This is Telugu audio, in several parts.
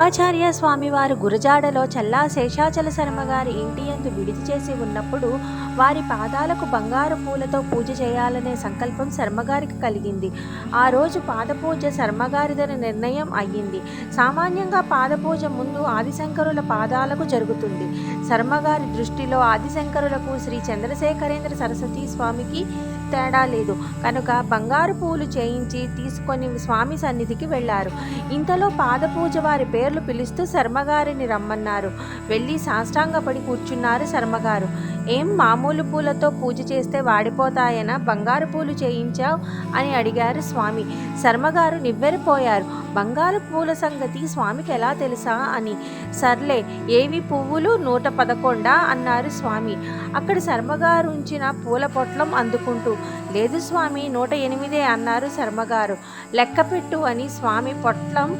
ఆచార్య స్వామివారు గురజాడలో చల్లా శేషాచల శర్మగారి ఇంటి యందు విడిది చేసి ఉన్నప్పుడు వారి పాదాలకు బంగారు పూలతో పూజ చేయాలనే సంకల్పం శర్మగారికి కలిగింది. ఆ రోజు పాదపూజ శర్మగారిదని నిర్ణయం అయ్యింది. సామాన్యంగా పాదపూజ ముందు ఆదిశంకరుల పాదాలకు జరుగుతుంది. శర్మగారి దృష్టిలో ఆదిశంకరులకు శ్రీ చంద్రశేఖరేంద్ర సరస్వతి స్వామికి తేడా లేదు కనుక బంగారు పూలు చేయించి తీసుకొని స్వామి సన్నిధికి వెళ్ళారు. ఇంతలో పాదపూజ వారి పేర్లు పిలుస్తూ శర్మగారిని రమ్మన్నారు. వెళ్ళి సాష్టాంగపడి కూర్చున్నారు శర్మగారు. ఏం మామూలు పూలతో పూజ చేస్తే వాడిపోతాయనా బంగారు పూలు చేయించావు అని అడిగారు స్వామి. శర్మగారు నివ్వెరపోయారు. బంగారు పూల సంగతి స్వామికి ఎలా తెలుసా అని. సర్లే ఏవి పువ్వులు 111 అన్నారు స్వామి. అక్కడ శర్మగారు ఉంచిన పూల పొట్లం అందుకుంటూ. లేదు స్వామి 108 అన్నారు శర్మగారు. లెక్కపెట్టు అని స్వామి పొట్లం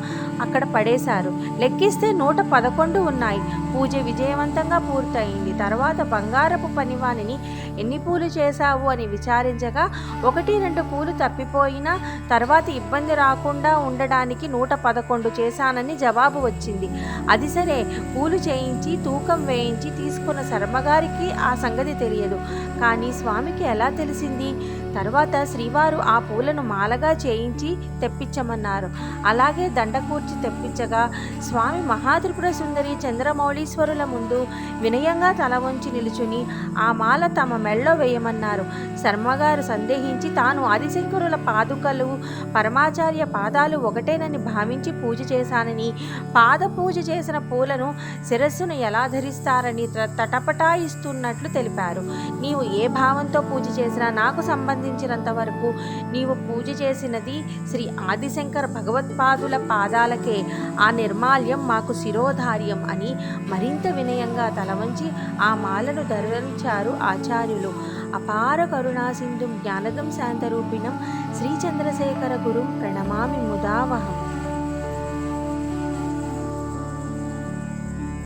అక్కడ పడేశారు. లెక్కిస్తే 111 ఉన్నాయి. పూజ విజయవంతంగా పూర్తయింది. తర్వాత బంగారపు పనివానిని ఎన్ని పూలు చేశావు అని విచారించగా 1-2 పూలు తప్పిపోయినా తర్వాత ఇబ్బంది రాకుండా ఉండడానికి 111 చేశానని జవాబు వచ్చింది. అది సరే పూలు చేయించి తూకం వేయించి తీసుకున్న శర్మగారికి ఆ సంగతి తెలియదు. కానీ స్వామికి ఎలా తెలిసింది? తర్వాత శ్రీవారు ఆ పూలను మాలగా చేయించి తెప్పించమన్నారు. అలాగే దండకూర్చి తెప్పించగా స్వామి మహాత్రిపుర సుందరి చంద్రమౌళీశ్వరుల ముందు వినయంగా తల వంచి నిలుచుని ఆ మాల తమ మెళ్ళో వేయమన్నారు. శర్మగారు సందేహించి తాను ఆదిశంకరుల పాదుకలు పరమాచార్య పాదాలు ఒకటేనని భావించి పూజ చేశానని, పాద పూజ చేసిన పూలను శిరస్సును ఎలా ధరిస్తారని తటపటాయిస్తున్నట్లు తెలిపారు. నీవు ఏ భావంతో పూజ చేసినా నాకు సంబంధించినంత వరకు నీవు పూజ చేసినది శ్రీ ఆదిశంకర భగవత్పాదుల పాదాలకే. ఆ నిర్మాల్యం మాకు శిరోధార్యం అని మరింత వినయంగా తలవంచి ఆ మాలను ధరించారు ఆచార్యులు. అపార కరుణాసింధుం జ్ఞానదం శాంతరూపిణం శ్రీ చంద్రశేఖర గురుం ప్రణమామి ముదావహం.